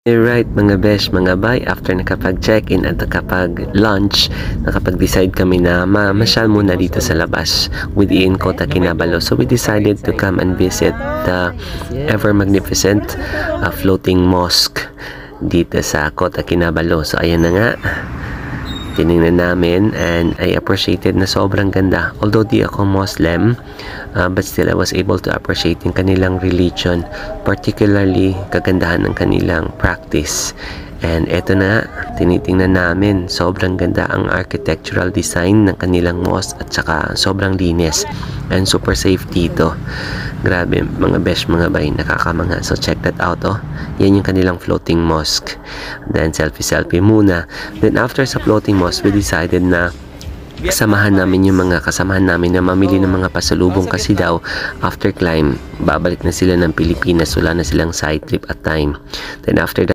Right mga besh, mga bay, after nakapag-check-in at nakapag-lunch, nakapag-decide kami na mamasyal muna dito sa labas within Kota Kinabalu. So we decided to come and visit the ever magnificent floating mosque dito sa Kota Kinabalu. So ayan na nga, tinignan namin and I appreciated na sobrang ganda. Although di ako Muslim, but still I was able to appreciate yung kanilang religion, particularly kagandahan ng kanilang practice. And eto na, tinitingnan namin, sobrang ganda ang architectural design ng kanilang mosque at saka sobrang linis and super safe dito. Grabe mga besh, mga bay, nakakamangha. So check that out, oh. Yan yung kanilang floating mosque. Then selfie muna. Then after sa floating mosque, we decided na kasamahan namin yung mga kasamahan namin na mamili ng mga pasalubong kasi daw after climb babalik na sila ng Pilipinas, wala na silang side trip at time. Then after that,